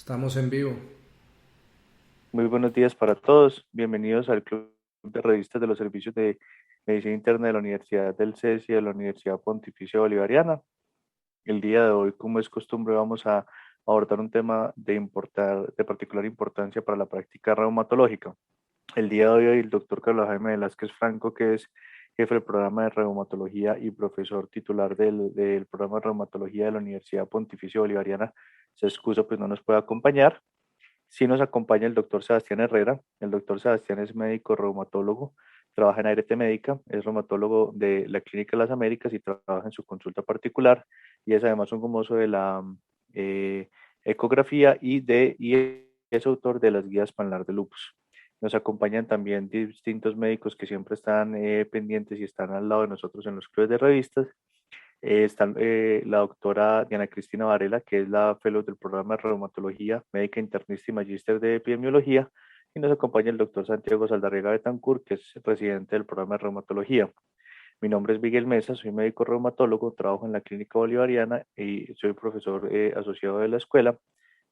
Estamos en vivo. Muy buenos días para todos. Bienvenidos al Club de Revistas de los Servicios de Medicina Interna de la Universidad del CES y de la Universidad Pontificia Bolivariana. El día de hoy, como es costumbre, vamos a abordar un tema de particular importancia para la práctica reumatológica. El día de hoy, el doctor Carlos Jaime Velázquez Franco, que es jefe del programa de reumatología y profesor titular del programa de reumatología de la Universidad Pontificia Bolivariana, se excusa, pues no nos puede acompañar. Sí nos acompaña el doctor Sebastián Herrera. El doctor Sebastián es médico reumatólogo, trabaja en Arete Médica, es reumatólogo de la Clínica de las Américas y trabaja en su consulta particular y es además un famoso de la eh, ecografía y es autor de las guías Panlar de Lupus. Nos acompañan también distintos médicos que siempre están pendientes y están al lado de nosotros en los clubes de revistas. Está la doctora Diana Cristina Varela, que es la fellow del programa de reumatología médica internista y magíster de epidemiología, y nos acompaña el doctor Santiago Saldarriaga Betancur, que es presidente del programa de reumatología. Mi nombre es Miguel Mesa, soy médico reumatólogo, trabajo en la Clínica Bolivariana y soy profesor asociado de la escuela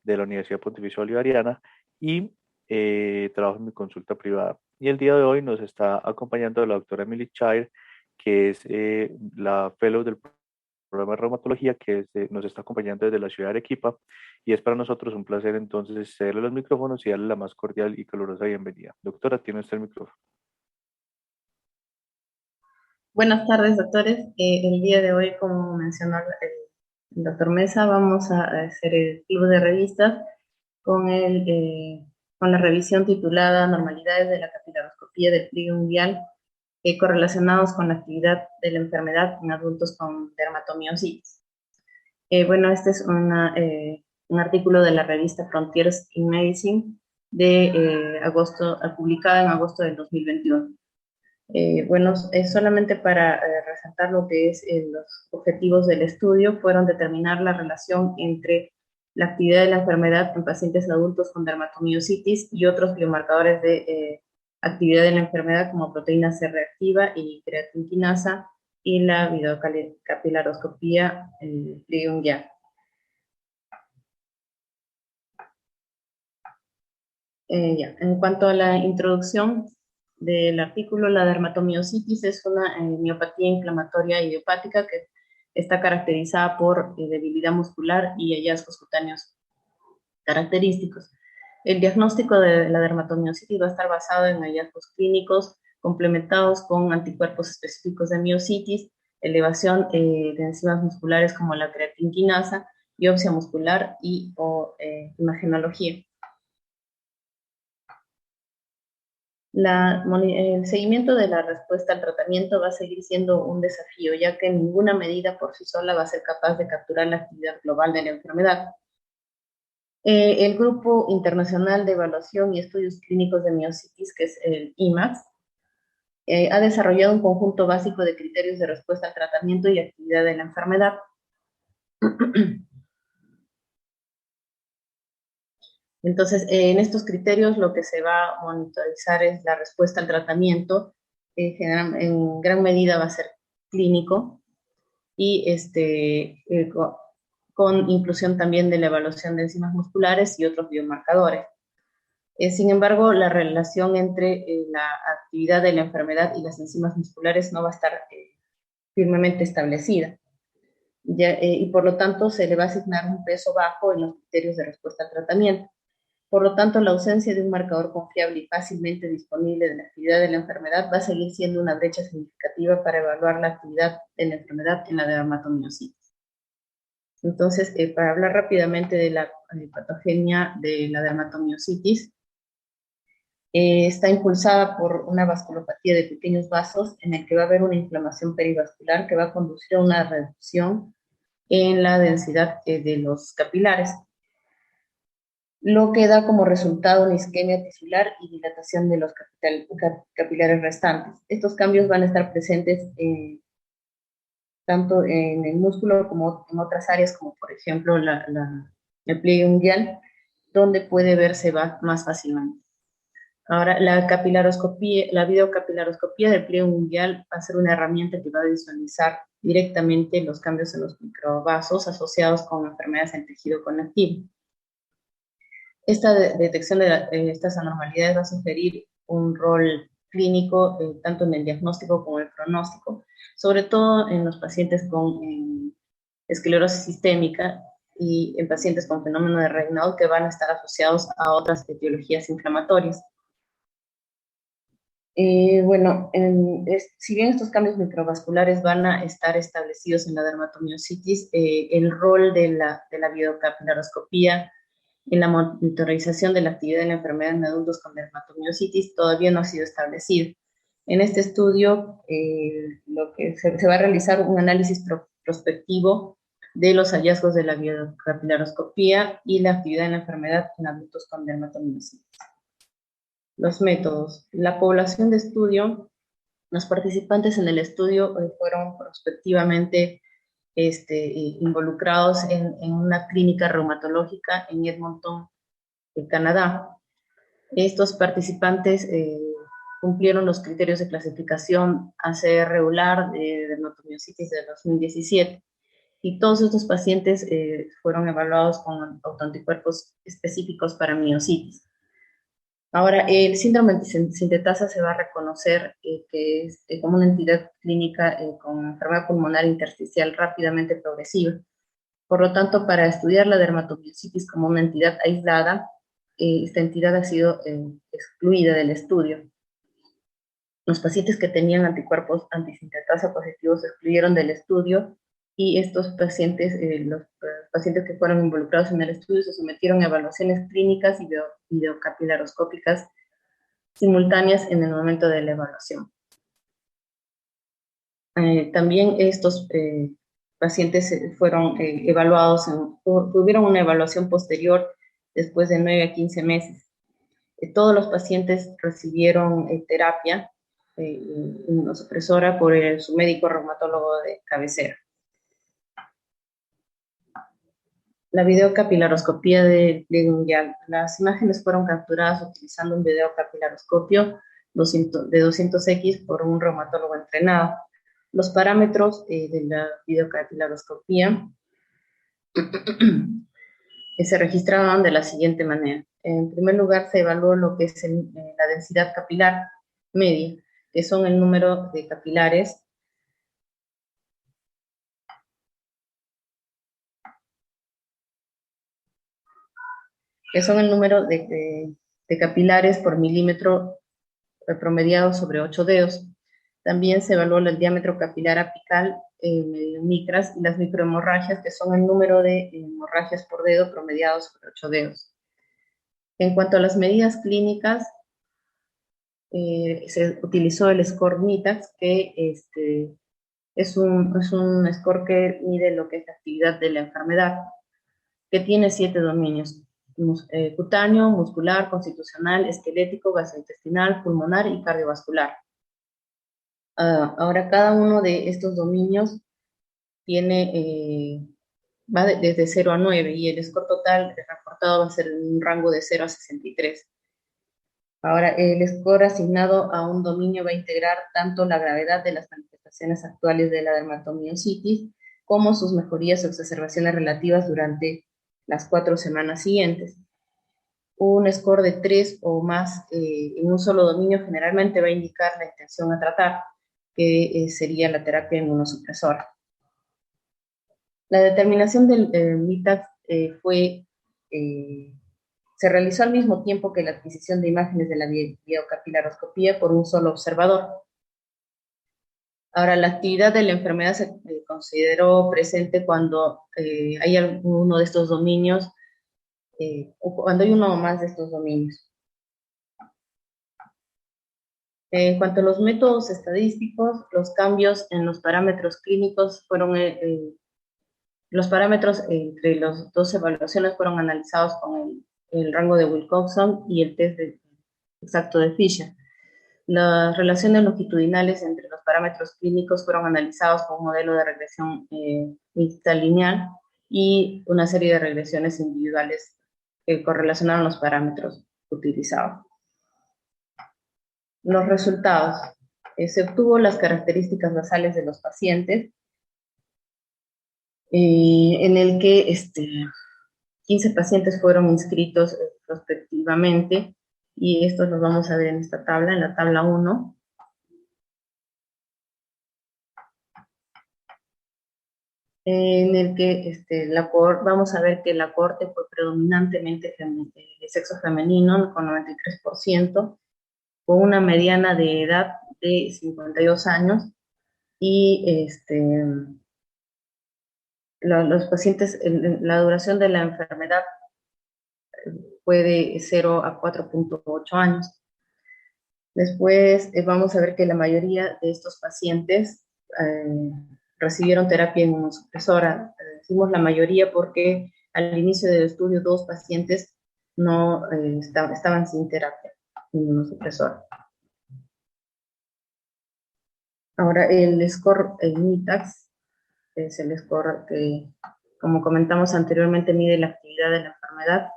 de la Universidad Pontificia Bolivariana y trabajo en mi consulta privada. Y el día de hoy nos está acompañando la doctora Emily Chair, que es la fellow del programa de reumatología nos está acompañando desde la ciudad de Arequipa y es para nosotros un placer entonces cederle los micrófonos y darle la más cordial y calurosa bienvenida. Doctora, tiene usted el micrófono. Buenas tardes, doctores. El día de hoy, como mencionó el doctor Mesa, vamos a hacer el club de revistas con, con la revisión titulada Normalidades de la capilaroscopía del pliegue unguial correlacionados con la actividad de la enfermedad en adultos con dermatomiositis. Bueno, este es un artículo de la revista Frontiers in Medicine de agosto, publicada en agosto del 2021. Bueno, solamente para resaltar lo que es los objetivos del estudio, fueron determinar la relación entre la actividad de la enfermedad en pacientes adultos con dermatomiositis y otros biomarcadores de actividad de la enfermedad como proteína C reactiva y creatinquinasa y la videocapilaroscopía pliegue. Ya. En cuanto a la introducción del artículo, la dermatomiositis es una miopatía inflamatoria idiopática que está caracterizada por debilidad muscular y hallazgos cutáneos característicos. El diagnóstico de la dermatomiositis va a estar basado en hallazgos clínicos complementados con anticuerpos específicos de miositis, elevación de enzimas musculares como la creatinquinasa, biopsia muscular y o imagenología. El seguimiento de la respuesta al tratamiento va a seguir siendo un desafío, ya que ninguna medida por sí sola va a ser capaz de capturar la actividad global de la enfermedad. El Grupo Internacional de Evaluación y Estudios Clínicos de Miositis, que es el IMAX, ha desarrollado un conjunto básico de criterios de respuesta al tratamiento y actividad de la enfermedad. Entonces, en estos criterios lo que se va a monitorizar es la respuesta al tratamiento, en gran medida va a ser clínico y con inclusión también de la evaluación de enzimas musculares y otros biomarcadores. Sin embargo, la relación entre la actividad de la enfermedad y las enzimas musculares no va a estar firmemente establecida. Y por lo tanto se le va a asignar un peso bajo en los criterios de respuesta al tratamiento. Por lo tanto, la ausencia de un marcador confiable y fácilmente disponible de la actividad de la enfermedad va a seguir siendo una brecha significativa para evaluar la actividad de la enfermedad en la dermatomiositis. Entonces, para hablar rápidamente de la patogenia de la dermatomiositis, está impulsada por una vasculopatía de pequeños vasos en el que va a haber una inflamación perivascular que va a conducir a una reducción en la densidad de los capilares, lo que da como resultado una isquemia tisular y dilatación de los capilares restantes. Estos cambios van a estar presentes tanto en el músculo como en otras áreas, como por ejemplo el pliegue unguial, donde puede verse más fácilmente. Ahora, la videocapilaroscopía del pliegue unguial va a ser una herramienta que va a visualizar directamente los cambios en los microvasos asociados con enfermedades del tejido conectivo. Esta detección de estas anormalidades va a sugerir un rol clínico tanto en el diagnóstico como en el pronóstico, sobre todo en los pacientes con esclerosis sistémica y en pacientes con fenómeno de Raynaud que van a estar asociados a otras etiologías inflamatorias. Bueno, si bien estos cambios microvasculares van a estar establecidos en la dermatomiositis, el rol de la videocapilaroscopía en la monitorización de la actividad de la enfermedad en adultos con dermatomiositis todavía no ha sido establecido. En este estudio, lo que se va a realizar un análisis prospectivo de los hallazgos de la videocapilaroscopía y la actividad en la enfermedad en adultos con dermatomiositis. Los métodos. La población de estudio, los participantes en el estudio fueron prospectivamente involucrados en una clínica reumatológica en Edmonton, Canadá. Estos participantes cumplieron los criterios de clasificación ACR regular de dermatomiositis de 2017 y todos estos pacientes fueron evaluados con autoanticuerpos específicos para miositis. Ahora, el síndrome de sintetasa se va a reconocer que es como una entidad clínica con enfermedad pulmonar intersticial rápidamente progresiva. Por lo tanto, para estudiar la dermatomiositis como una entidad aislada, esta entidad ha sido excluida del estudio. Los pacientes que tenían anticuerpos antisintetasa positivos se excluyeron del estudio y estos pacientes, los pacientes que fueron involucrados en el estudio, se sometieron a evaluaciones clínicas y videocapilaroscópicas simultáneas en el momento de la evaluación. También estos pacientes fueron evaluados, tuvieron una evaluación posterior después de 9 a 15 meses. Todos los pacientes recibieron terapia inmunosupresora por su médico reumatólogo de cabecera. La videocapilaroscopía de lingual. Las imágenes fueron capturadas utilizando un videocapilaroscopio de 200X por un reumatólogo entrenado. Los parámetros de la videocapilaroscopía se registraban de la siguiente manera. En primer lugar, se evaluó lo que es la densidad capilar media, que son el número de capilares de capilares por milímetro promediado sobre 8 dedos. También se evaluó el diámetro capilar apical en micras y las microhemorragias, que son el número de hemorragias por dedo promediados sobre 8 dedos. En cuanto a las medidas clínicas, se utilizó el score MITAX, que es un score que mide lo que es la actividad de la enfermedad, que tiene 7 dominios: cutáneo, muscular, constitucional, esquelético, gastrointestinal, pulmonar y cardiovascular. Ahora, cada uno de estos dominios va desde 0 a 9 y el score total reportado va a ser en un rango de 0 a 63. Ahora, el score asignado a un dominio va a integrar tanto la gravedad de las manifestaciones actuales de la dermatomiositis como sus mejorías o exacerbaciones relativas durante las 4 semanas siguientes. Un score de 3 o más en un solo dominio generalmente va a indicar la intención a tratar, que sería la terapia inmunosupresora. La determinación del MITAX se realizó al mismo tiempo que la adquisición de imágenes de la videocapilaroscopía por un solo observador. Ahora, la actividad de la enfermedad se consideró presente cuando hay alguno de estos dominios, o cuando hay uno o más de estos dominios. En cuanto a los métodos estadísticos, los cambios en los parámetros clínicos fueron, los parámetros entre las dos evaluaciones fueron analizados con el rango de Wilcoxon y el test exacto de Fisher. Las relaciones longitudinales entre los parámetros clínicos fueron analizados con un modelo de regresión mixta lineal y una serie de regresiones individuales que correlacionaron los parámetros utilizados. Los resultados. Se obtuvo las características basales de los pacientes, en el que 15 pacientes fueron inscritos prospectivamente, y estos los vamos a ver en esta tabla, en la tabla 1. En el que vamos a ver que la cohorte fue predominantemente de sexo femenino, con 93%, con una mediana de edad de 52 años, y los pacientes, la duración de la enfermedad fue de 0 a 4.8 años. Después vamos a ver que la mayoría de estos pacientes recibieron terapia inmunosupresora. Decimos la mayoría porque al inicio del estudio 2 pacientes no estaban sin terapia inmunosupresora. Ahora el score, el MITAX, es el score que, como comentamos anteriormente, mide la actividad de la enfermedad.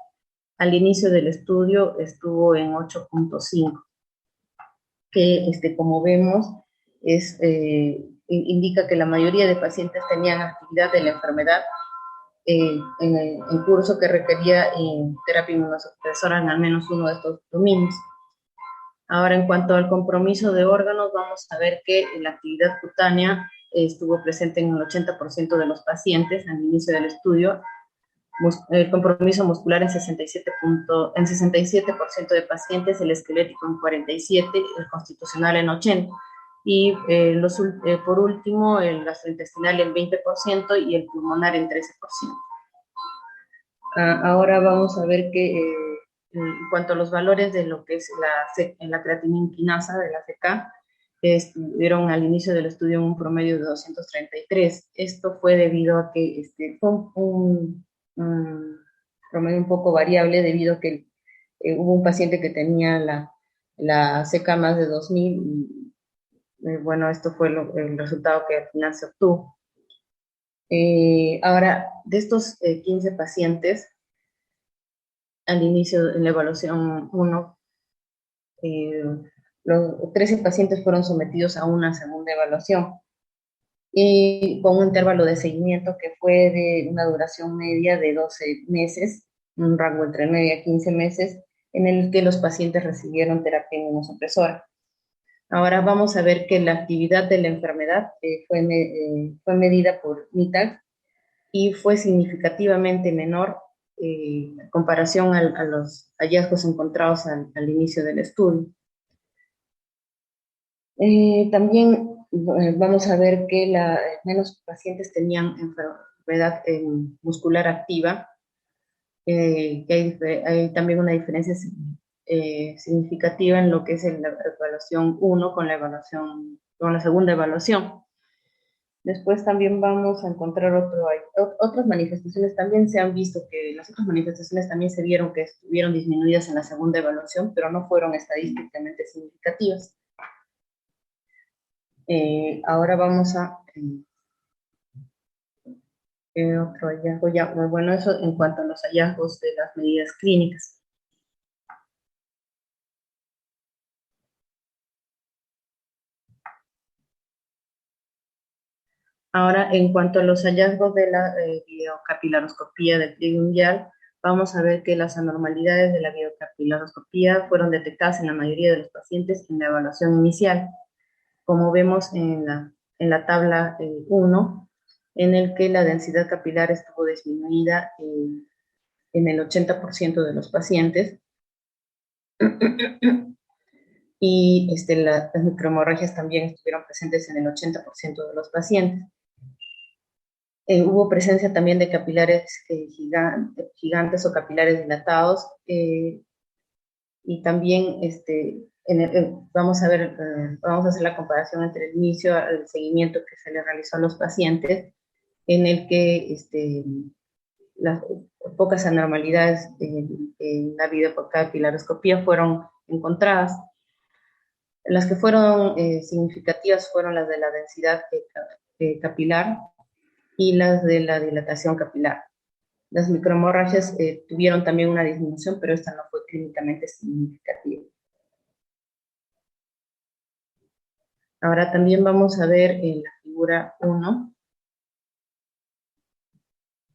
Al inicio del estudio estuvo en 8.5, que como vemos indica que la mayoría de pacientes tenían actividad de la enfermedad en curso que requería terapia inmunosupresora en al menos uno de estos dominios. Ahora, en cuanto al compromiso de órganos, vamos a ver que la actividad cutánea estuvo presente en el 80% de los pacientes al inicio del estudio, el compromiso muscular en 67% de pacientes, el esquelético en 47%, el constitucional en 80%, y por último el gastrointestinal en 20% y el pulmonar en 13%. Ahora vamos a ver que en cuanto a los valores de lo que es la creatinina quinasa de la CK, estuvieron al inicio del estudio en un promedio de 233. Esto fue debido a que fue un promedio un poco variable debido a que hubo un paciente que tenía la CK más de 2000 y bueno, esto fue el resultado que al final se obtuvo. Ahora, de estos 15 pacientes, al inicio en la evaluación 1, los 13 pacientes fueron sometidos a una segunda evaluación y con un intervalo de seguimiento que fue de una duración media de 12 meses, un rango entre 9 a 15 meses, en el que los pacientes recibieron terapia inmunosupresora. Ahora vamos a ver que la actividad de la enfermedad fue medida por MITAG y fue significativamente menor en comparación a los hallazgos encontrados al inicio del estudio. También vamos a ver que menos pacientes tenían enfermedad muscular activa, que hay también una diferencia significativa en lo que es la evaluación 1 con la segunda evaluación. Después también vamos a encontrar otras manifestaciones. También se han visto que las otras manifestaciones también se vieron que estuvieron disminuidas en la segunda evaluación, pero no fueron estadísticamente significativas. Ahora vamos a otro hallazgo. Bueno, eso en cuanto a los hallazgos de las medidas clínicas. Ahora, en cuanto a los hallazgos de la biocapilaroscopía del pliegue unguial, vamos a ver que las anormalidades de la biocapilaroscopía fueron detectadas en la mayoría de los pacientes en la evaluación inicial, como vemos en la tabla 1, en el que la densidad capilar estuvo disminuida en el 80% de los pacientes, y las microhemorragias también estuvieron presentes en el 80% de los pacientes. Hubo presencia también de capilares gigantes o capilares dilatados, y también vamos a hacer la comparación entre el inicio al seguimiento que se le realizó a los pacientes, en el que las pocas anormalidades en la biocapilaroscopía fueron encontradas. Las que fueron significativas fueron las de la densidad capilar y las de la dilatación capilar. Las microhemorragias tuvieron también una disminución, pero esta no fue clínicamente significativa. Ahora también vamos a ver en la figura 1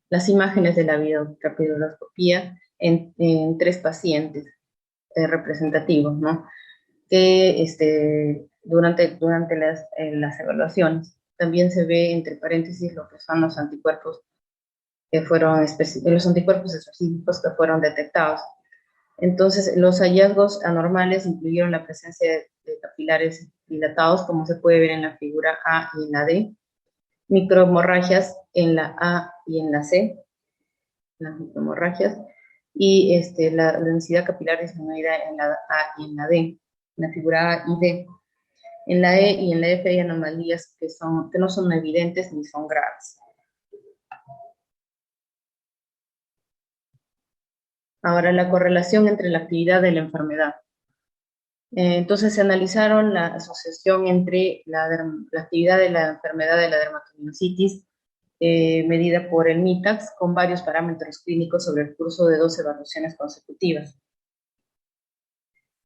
las imágenes de la biocapilaroscopía en 3 pacientes representativos, ¿no? Que durante las evaluaciones también se ve entre paréntesis lo que son los anticuerpos los anticuerpos específicos que fueron detectados. Entonces, los hallazgos anormales incluyeron la presencia de capilares dilatados, como se puede ver en la figura A y en la D, microhemorragias en la A y en la C, las microhemorragias, y la densidad capilar disminuida en la A y en la D, en la figura A y D. En la E y en la F hay anomalías que no son evidentes ni son graves. Ahora, la correlación entre la actividad de la enfermedad. Entonces, se analizaron la asociación entre la actividad de la enfermedad de la dermatomiositis medida por el MITAX con varios parámetros clínicos sobre el curso de 2 evaluaciones consecutivas.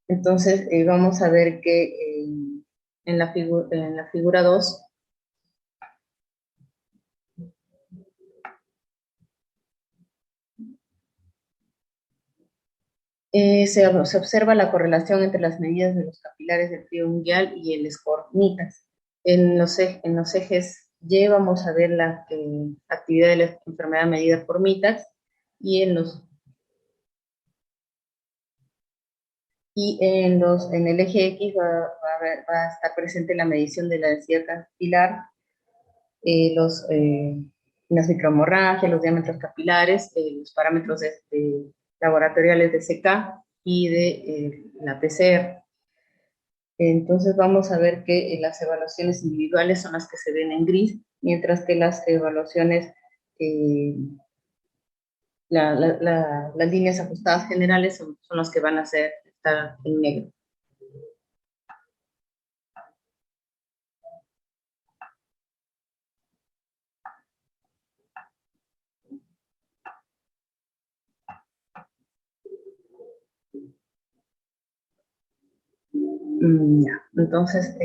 Entonces, vamos a ver que en la figura 2 se observa la correlación entre las medidas de los capilares del fluido unguial y el score MITAX. En los ejes Y vamos a ver la actividad de la enfermedad medida por MITAX y en el eje X va a estar presente la medición de la densidad capilar, las microhemorragias, los diámetros capilares, los parámetros laboratoriales de CK y de la PCR. Entonces vamos a ver que las evaluaciones individuales son las que se ven en gris, mientras que las evaluaciones, las líneas ajustadas generales son las que van a estar en negro. Ya. Entonces,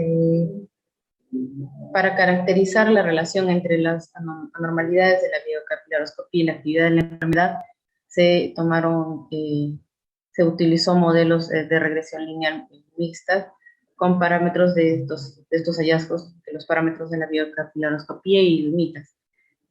para caracterizar la relación entre las anormalidades de la biocapilaroscopía y la actividad de la enfermedad, se utilizó modelos de regresión lineal mixta con parámetros de estos hallazgos, de los parámetros de la biocapilaroscopía y limitas.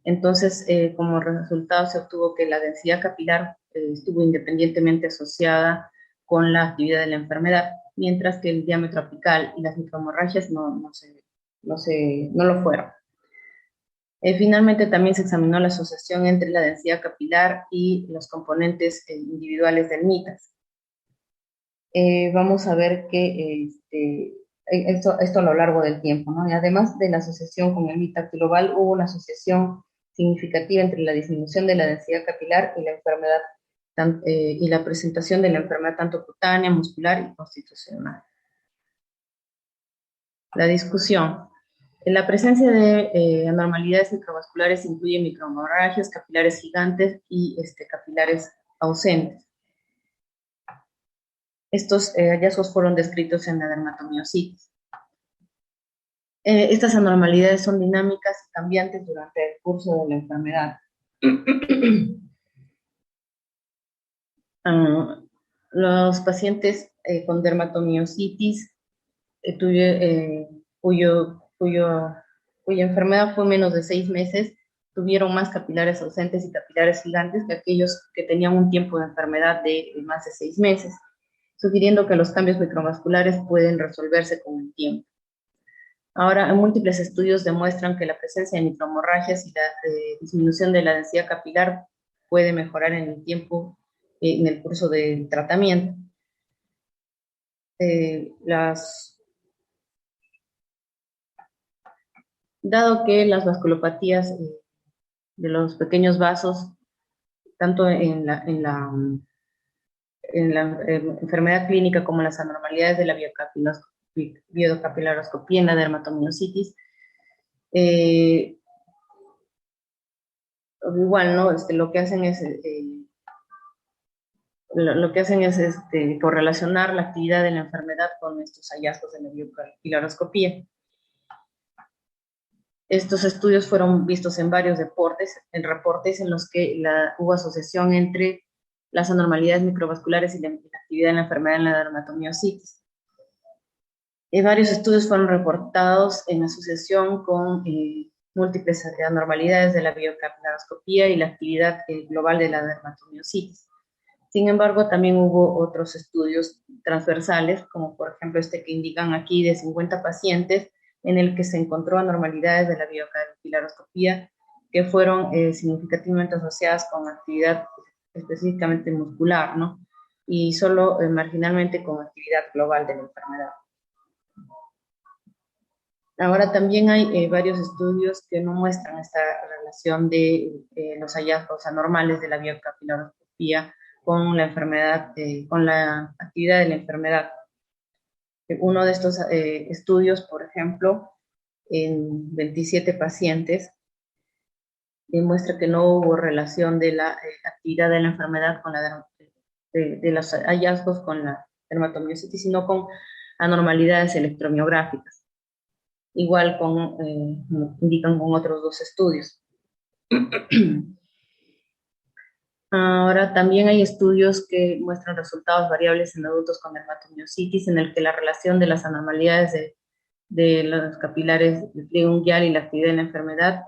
Entonces, como resultado se obtuvo que la densidad capilar estuvo independientemente asociada con la actividad de la enfermedad, mientras que el diámetro apical y las microhemorragias no lo fueron. Finalmente, también se examinó la asociación entre la densidad capilar y los componentes individuales del MITAX. Vamos a ver que esto a lo largo del tiempo, ¿no? Y además de la asociación con el MITAX global, hubo una asociación significativa entre la disminución de la densidad capilar y la enfermedad y la presentación de la enfermedad tanto cutánea, muscular y constitucional. La discusión. La presencia de anormalidades microvasculares incluye microhemorragias, capilares gigantes y capilares ausentes. Estos hallazgos fueron descritos en la dermatomiositis. Estas anormalidades son dinámicas y cambiantes durante el curso de la enfermedad. Los pacientes con dermatomiositis cuya enfermedad fue menos de 6 meses, tuvieron más capilares ausentes y capilares gigantes que aquellos que tenían un tiempo de enfermedad de más de 6 meses, sugiriendo que los cambios microvasculares pueden resolverse con el tiempo. Ahora, múltiples estudios demuestran que la presencia de microhemorragias y la disminución de la densidad capilar puede mejorar en el tiempo, en el curso del tratamiento. Dado que las vasculopatías de los pequeños vasos, tanto en la enfermedad clínica como en las anormalidades de la biocapilaroscopía en la dermatomiositis, igual, ¿no? Lo que hacen es correlacionar la actividad de la enfermedad con estos hallazgos de la biocapilaroscopía. Estos estudios fueron vistos en varios reportes en los que hubo asociación entre las anormalidades microvasculares y la actividad en la enfermedad en la dermatomiositis. Varios estudios fueron reportados en asociación con múltiples anormalidades de la biocapilaroscopía y la actividad global de la dermatomiositis. Sin embargo, también hubo otros estudios transversales, como por ejemplo este que indican aquí de 50 pacientes, en el que se encontró anormalidades de la biocapilaroscopía que fueron significativamente asociadas con actividad específicamente muscular, ¿no? Y solo marginalmente con actividad global de la enfermedad. Ahora también hay varios estudios que no muestran esta relación de los hallazgos anormales de la biocapilaroscopía con la enfermedad, con la actividad de la enfermedad. Uno de estos estudios, por ejemplo, en 27 pacientes, demuestra que no hubo relación de la actividad de la enfermedad con de los hallazgos con la dermatomiositis, sino con anormalidades electromiográficas. Igual indican con otros dos estudios. Ahora también hay estudios que muestran resultados variables en adultos con dermatomiositis, en el que la relación de las anormalidades de los capilares del pliego unguial y la actividad de la enfermedad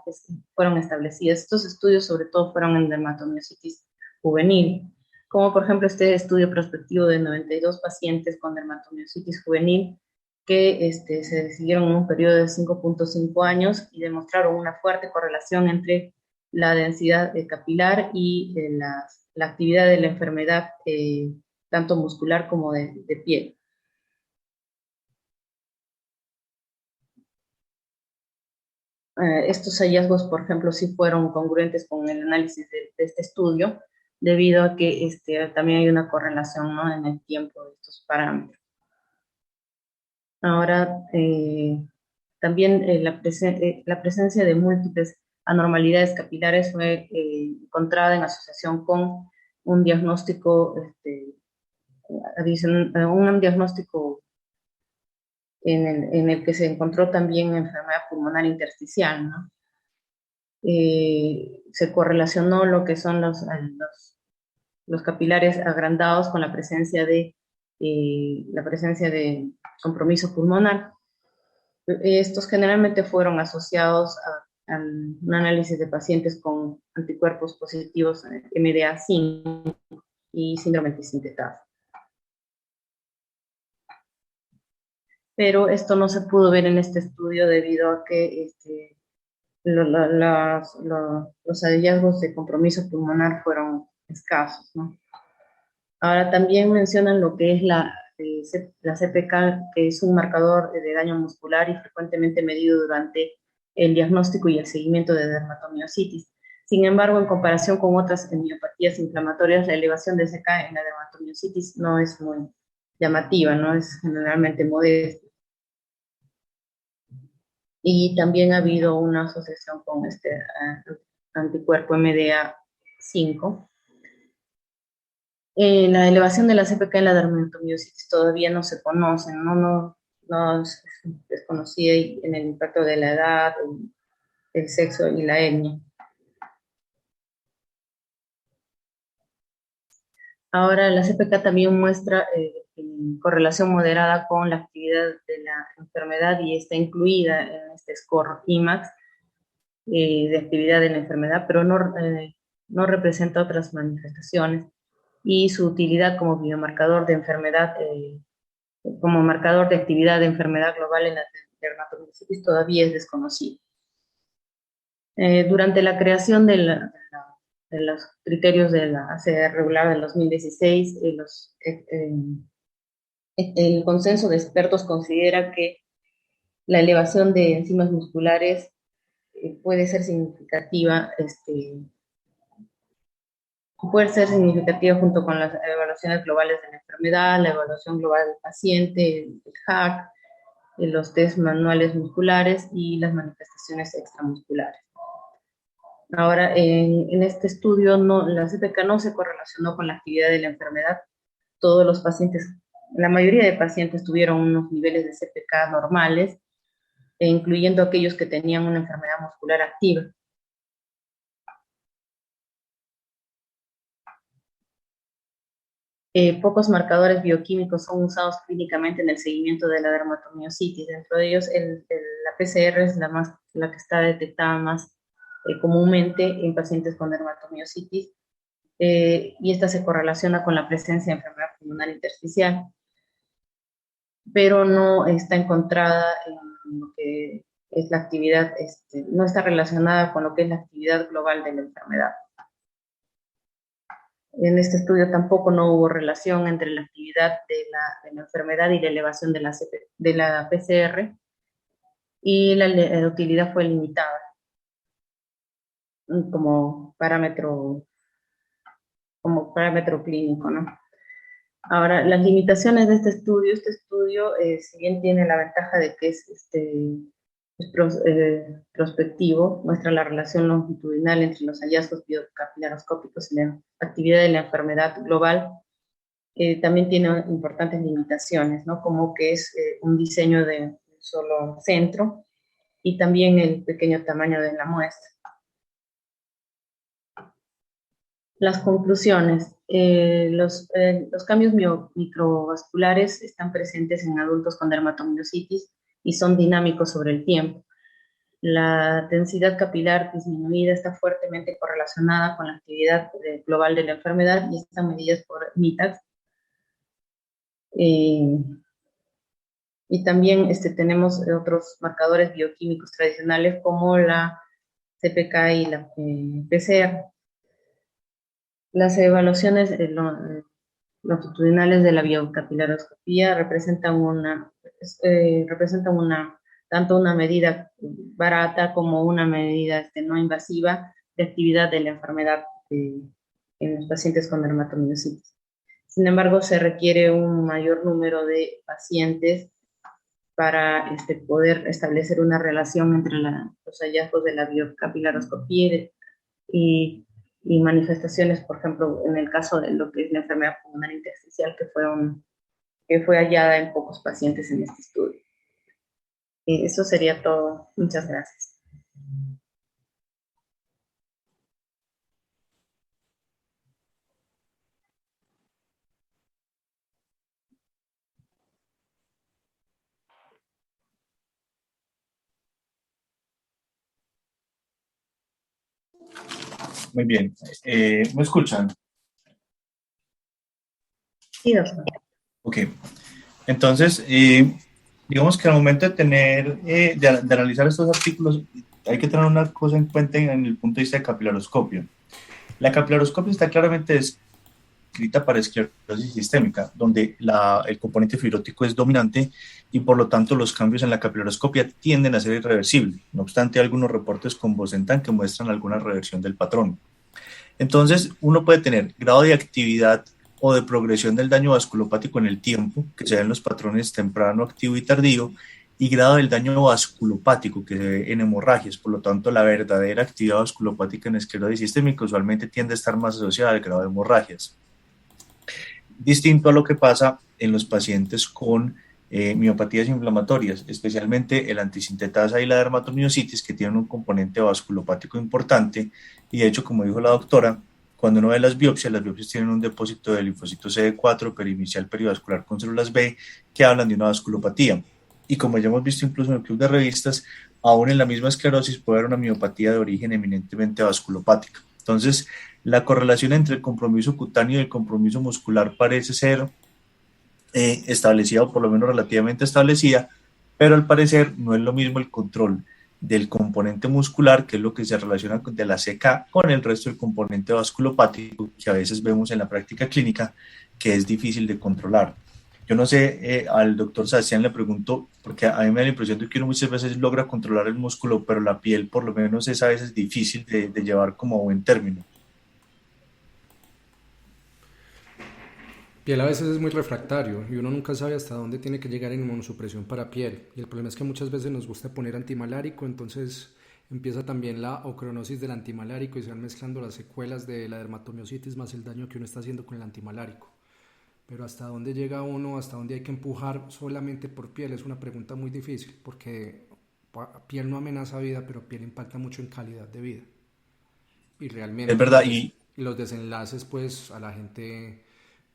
fueron establecidas. Estos estudios sobre todo fueron en dermatomiositis juvenil, como por ejemplo este estudio prospectivo de 92 pacientes con dermatomiositis juvenil que se siguieron en un periodo de 5.5 años y demostraron una fuerte correlación entre la densidad capilar y la actividad de la enfermedad, tanto muscular como de piel. Estos hallazgos, por ejemplo, sí fueron congruentes con el análisis de este estudio, debido a que también hay una correlación, ¿no?, en el tiempo de estos parámetros. Ahora, también la presencia de múltiples anormalidades capilares fue encontrada en asociación con un diagnóstico un diagnóstico en el que se encontró también enfermedad pulmonar intersticial, ¿no? Se correlacionó lo que son los capilares agrandados con la presencia de compromiso pulmonar. Estos generalmente fueron asociados a un análisis de pacientes con anticuerpos positivos MDA5 y síndrome antisintetasa. Pero esto no se pudo ver en este estudio debido a que los hallazgos de compromiso pulmonar fueron escasos, ¿no? Ahora también mencionan lo que es la CPK, que es un marcador de daño muscular y frecuentemente medido durante el diagnóstico y el seguimiento de dermatomiositis. Sin embargo, en comparación con otras miopatías inflamatorias, la elevación de CK en la dermatomiositis no es muy llamativa, ¿no? Es generalmente modesta. Y también ha habido una asociación con este anticuerpo MDA5. La elevación de la CPK en la dermatomiositis todavía no se conoce, no es desconocida en el impacto de la edad, el sexo y la etnia. Ahora, la CPK también muestra correlación moderada con la actividad de la enfermedad y está incluida en este score IMAX de actividad de la enfermedad, pero no representa otras manifestaciones, y su utilidad como biomarcador de enfermedad, como marcador de actividad de enfermedad global en la dermatomiositis todavía es desconocido. Durante la creación de los criterios de la ACR regular del 2016, el consenso de expertos considera que la elevación de enzimas musculares puede ser significativa, junto con las evaluaciones globales de la enfermedad, la evaluación global del paciente, el HAC, los test manuales musculares y las manifestaciones extramusculares. Ahora, en este estudio, la CPK no se correlacionó con la actividad de la enfermedad. Todos los pacientes, la mayoría de pacientes tuvieron unos niveles de CPK normales, incluyendo aquellos que tenían una enfermedad muscular activa. Pocos marcadores bioquímicos son usados clínicamente en el seguimiento de la dermatomiositis. Dentro de ellos, la PCR es la que está detectada más comúnmente en pacientes con dermatomiositis, y esta se correlaciona con la presencia de enfermedad pulmonar intersticial, pero no está encontrada en lo que es la actividad, no está relacionada con lo que es la actividad global de la enfermedad. En este estudio tampoco no hubo relación entre la actividad de la enfermedad y la elevación de la PCR, y la utilidad fue limitada como parámetro, como parámetro clínico, ¿no? Ahora, las limitaciones de este estudio, si bien tiene la ventaja de que es prospectivo, muestra la relación longitudinal entre los hallazgos biocapilaroscópicos y la actividad de la enfermedad global, también tiene importantes limitaciones, ¿no? Como que es un diseño de un solo centro y también el pequeño tamaño de la muestra. Las conclusiones. Los cambios microvasculares están presentes en adultos con dermatomiositis y son dinámicos sobre el tiempo. La densidad capilar disminuida está fuertemente correlacionada con la actividad global de la enfermedad y están medidas por MITAC. Y también tenemos otros marcadores bioquímicos tradicionales como la CPK y la PCR. Las evaluaciones longitudinales de la biocapilaroscopía representan tanto una medida barata como una medida no invasiva de actividad de la enfermedad en los pacientes con dermatomiositis. Sin embargo, se requiere un mayor número de pacientes para poder establecer una relación entre los hallazgos de la biocapilaroscopía y, y manifestaciones, por ejemplo, en el caso de lo que es la enfermedad pulmonar intersticial, que fue hallada en pocos pacientes en este estudio. Eso sería todo. Muchas gracias. Muy bien. ¿Me escuchan? Sí, doctor. Ok. Entonces, digamos que al momento de de analizar estos artículos, hay que tener una cosa en cuenta en el punto de vista de capilaroscopio. La capilaroscopia está claramente descrita para esclerosis sistémica, donde el componente fibrótico es dominante y por lo tanto los cambios en la capilaroscopia tienden a ser irreversibles. No obstante, hay algunos reportes con Bosentan que muestran alguna reversión del patrón. Entonces, uno puede tener grado de actividad o de progresión del daño vasculopático en el tiempo, que se ve en los patrones temprano, activo y tardío, y grado del daño vasculopático, que se ve en hemorragias. Por lo tanto, la verdadera actividad vasculopática en esclerosis sistémica usualmente tiende a estar más asociada al grado de hemorragias. Distinto a lo que pasa en los pacientes con miopatías inflamatorias, especialmente el antisintetasa y la dermatomiositis, que tienen un componente vasculopático importante, y de hecho, como dijo la doctora, cuando uno ve las biopsias tienen un depósito de linfocito CD4 perinicial perivascular con células B que hablan de una vasculopatía. Y como ya hemos visto incluso en el club de revistas, aún en la misma esclerosis puede haber una miopatía de origen eminentemente vasculopática. Entonces, la correlación entre el compromiso cutáneo y el compromiso muscular parece ser establecida, o por lo menos relativamente establecida, pero al parecer no es lo mismo el control del componente muscular, que es lo que se relaciona de la CK, con el resto del componente vasculopático, que a veces vemos en la práctica clínica, que es difícil de controlar. Yo no sé, al doctor Sebastián le pregunto, porque a mí me da la impresión de que uno muchas veces logra controlar el músculo, pero la piel por lo menos es a veces difícil de llevar como a buen término. Piel a veces es muy refractario y uno nunca sabe hasta dónde tiene que llegar en inmunosupresión para piel. Y el problema es que muchas veces nos gusta poner antimalárico, entonces empieza también la ocronosis del antimalárico y se van mezclando las secuelas de la dermatomiositis más el daño que uno está haciendo con el antimalárico. Pero hasta dónde llega uno, hasta dónde hay que empujar solamente por piel es una pregunta muy difícil, porque piel no amenaza vida, pero piel impacta mucho en calidad de vida. Y Es realmente verdad, y los desenlaces pues a la gente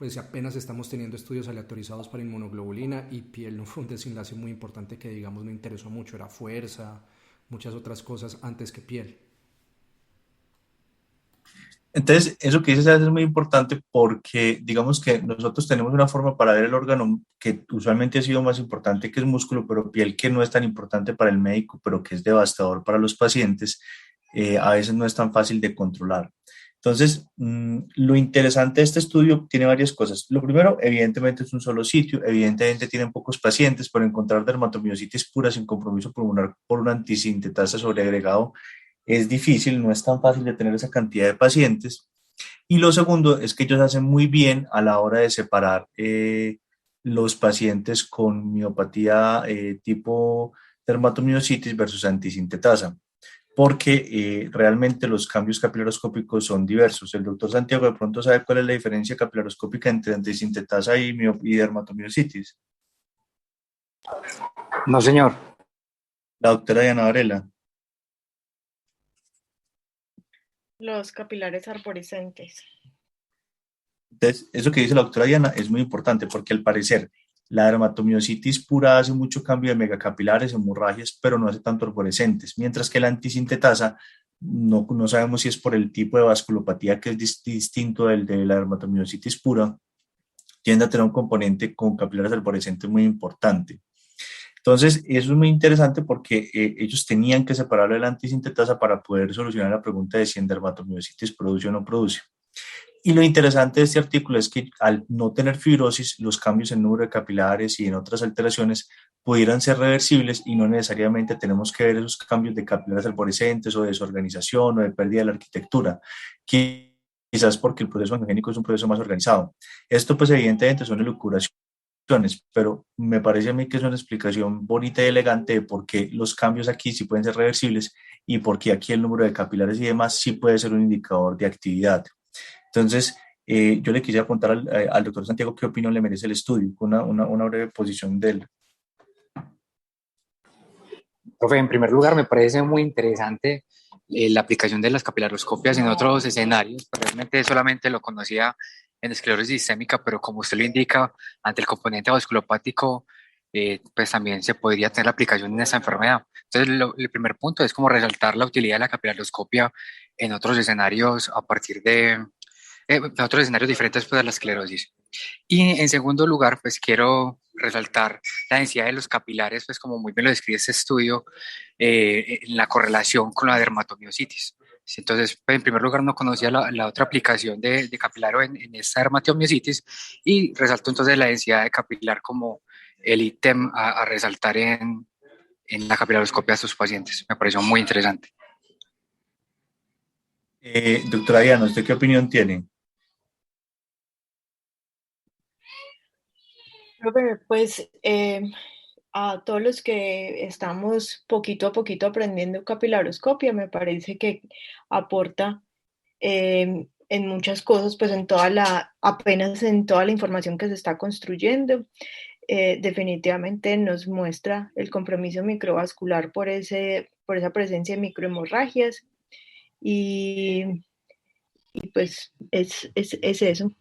pues apenas estamos teniendo estudios aleatorizados para inmunoglobulina y piel no fue un desenlace muy importante que digamos me interesó mucho, era fuerza, muchas otras cosas antes que piel. Entonces, eso que dices es muy importante porque digamos que nosotros tenemos una forma para ver el órgano que usualmente ha sido más importante, que es músculo, pero piel que no es tan importante para el médico, pero que es devastador para los pacientes, a veces no es tan fácil de controlar. Entonces, lo interesante de este estudio tiene varias cosas. Lo primero, evidentemente es un solo sitio, evidentemente tienen pocos pacientes, pero encontrar dermatomiositis pura sin compromiso pulmonar por un antisintetasa sobreagregado es difícil, no es tan fácil de tener esa cantidad de pacientes. Y lo segundo es que ellos hacen muy bien a la hora de separar los pacientes con miopatía tipo dermatomiositis versus antisintetasa, porque realmente los cambios capilaroscópicos son diversos. El doctor Santiago de pronto sabe cuál es la diferencia capilaroscópica entre antisintetasa y dermatomiositis. No, señor. La doctora Diana Varela. Los capilares arborescentes. Entonces, eso que dice la doctora Diana es muy importante porque al parecer la dermatomiositis pura hace mucho cambio de megacapilares, hemorragias, pero no hace tanto arborescentes, mientras que la antisintetasa no sabemos si es por el tipo de vasculopatía que es distinto del de la dermatomiositis pura, tiende a tener un componente con capilares arborescentes muy importante. Entonces, eso es muy interesante porque ellos tenían que separarlo de la antisintetasa para poder solucionar la pregunta de si en dermatomiositis produce o no produce. Y lo interesante de este artículo es que al no tener fibrosis, los cambios en número de capilares y en otras alteraciones pudieran ser reversibles y no necesariamente tenemos que ver esos cambios de capilares arborescentes o de desorganización o de pérdida de la arquitectura, quizás porque el proceso angogénico es un proceso más organizado. Esto pues evidentemente son elucubraciones, pero me parece a mí que es una explicación bonita y elegante de por qué los cambios aquí sí pueden ser reversibles y por qué aquí el número de capilares y demás sí puede ser un indicador de actividad. Entonces, yo le quisiera preguntar al doctor Santiago qué opinión le merece el estudio, una breve posición de él. Profe, en primer lugar, me parece muy interesante la aplicación de las capilaroscopias en otros escenarios. Realmente solamente lo conocía en esclerosis sistémica, pero como usted lo indica, ante el componente vasculopático, pues también se podría tener la aplicación en esa enfermedad. Entonces, el primer punto es como resaltar la utilidad de la capilaroscopia en otros escenarios a partir de otros escenarios diferentes pues, de la esclerosis. Y en segundo lugar, pues quiero resaltar la densidad de los capilares, pues como muy bien lo describe este estudio, en la correlación con la dermatomiositis. Entonces, pues, en primer lugar, no conocía la otra aplicación de capilaro en esta dermatomiositis y resalto entonces la densidad de capilar como el ítem a resaltar en la capilaroscopia de sus pacientes. Me pareció muy interesante. Doctora Diana, ¿usted qué opinión tiene? Pues a todos los que estamos poquito a poquito aprendiendo capilaroscopia, me parece que aporta en muchas cosas, pues apenas en toda la información que se está construyendo. Definitivamente nos muestra el compromiso microvascular por esa presencia de microhemorragias y pues es eso.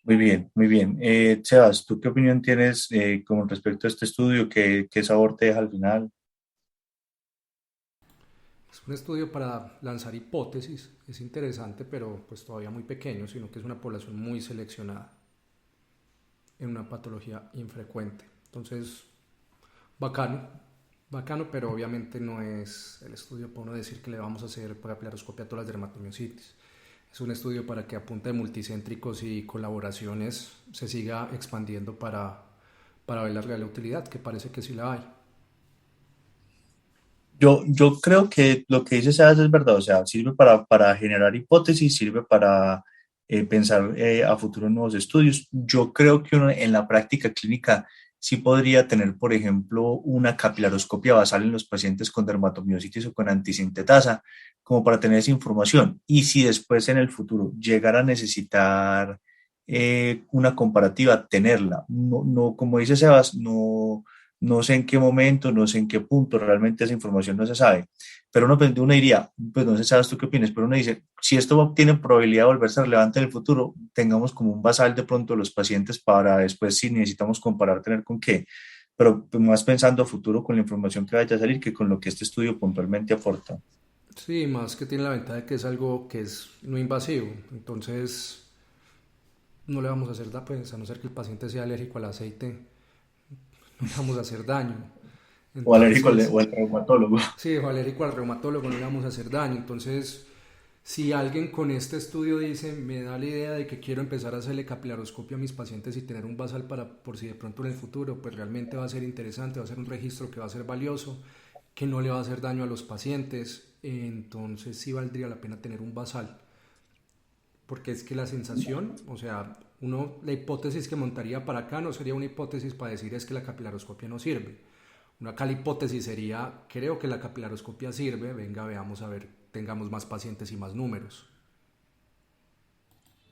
Muy bien, muy bien. Sebas, ¿tú qué opinión tienes con respecto a este estudio? ¿Qué sabor te deja al final? Es un estudio para lanzar hipótesis, es interesante, pero pues todavía muy pequeño, sino que es una población muy seleccionada en una patología infrecuente. Entonces, bacano, bacano, pero obviamente no es el estudio para uno decir que le vamos a hacer capilaroscopia a todas las dermatomiositis. Es un estudio para que a punta de multicéntricos y colaboraciones se siga expandiendo para ver la real utilidad, que parece que sí la hay. Yo creo que lo que dice Sebas es verdad, o sea, sirve para generar hipótesis, sirve para pensar a futuro en nuevos estudios. Yo creo que uno en la práctica clínica sí podría tener, por ejemplo, una capilaroscopia basal en los pacientes con dermatomiositis o con antisintetasa, como para tener esa información. Y si después en el futuro llegara a necesitar una comparativa, tenerla. No, como dice Sebas, no no sé en qué momento, no sé en qué punto, realmente esa información no se sabe. Pero uno diría, pues no sé, sabes tú qué opinas, pero uno dice, si esto tiene probabilidad de volverse relevante en el futuro, tengamos como un basal de pronto los pacientes para después, si necesitamos comparar, tener con qué. Pero pues, más pensando a futuro con la información que vaya a salir que con lo que este estudio puntualmente aporta. Sí, más que tiene la ventaja de que es algo que es no invasivo, entonces no le vamos a hacer daño, pues a no ser que el paciente sea alérgico al aceite, no le vamos a hacer daño. O alérgico Entonces, o al traumatólogo. sí, o alérgico al reumatólogo no le vamos a hacer daño. Entonces, si alguien con este estudio dice, me da la idea de que quiero empezar a hacerle capilaroscopia a mis pacientes y tener un basal para por si de pronto en el futuro, pues realmente va a ser interesante, va a ser un registro que va a ser valioso, que no le va a hacer daño a los pacientes, entonces sí valdría la pena tener un basal. Porque es que la sensación, o sea, la hipótesis que montaría para acá no sería una hipótesis para decir es que la capilaroscopia no sirve. Una acá la hipótesis sería, creo que la capilaroscopia sirve, venga, veamos a ver, tengamos más pacientes y más números.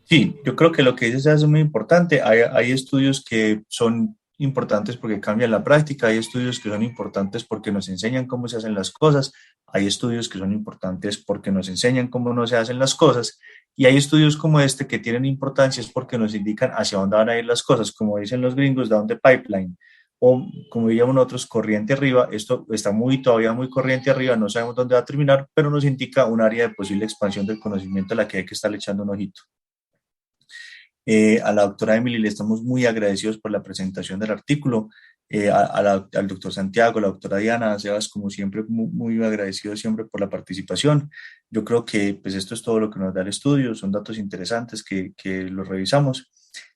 Sí, yo creo que lo que dices es muy importante. Hay estudios que son importantes porque cambian la práctica, hay estudios que son importantes porque nos enseñan cómo se hacen las cosas, hay estudios que son importantes porque nos enseñan cómo no se hacen las cosas, y hay estudios como este que tienen importancia es porque nos indican hacia dónde van a ir las cosas, como dicen los gringos, down the pipeline, o como dirían otros, corriente arriba. Esto está todavía muy corriente arriba, no sabemos dónde va a terminar, pero nos indica un área de posible expansión del conocimiento a la que hay que estar echando un ojito. A la doctora Emily le estamos muy agradecidos por la presentación del artículo, al doctor Santiago, la doctora Diana, Sebas, como siempre, muy agradecidos siempre por la participación. Yo creo que pues esto es todo lo que nos da el estudio, son datos interesantes que los revisamos.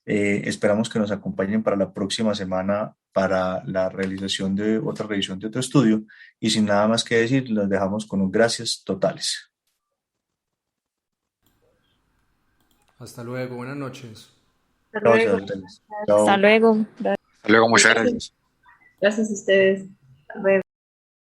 Esperamos que nos acompañen para la próxima semana para la realización de otra revisión de otro estudio, y sin nada más que decir, los dejamos con un gracias totales. Hasta luego, buenas noches. Hasta Gracias, luego. gracias. Hasta Chao. luego. Hasta luego, muchas Gracias, gracias. gracias a ustedes. Hasta luego.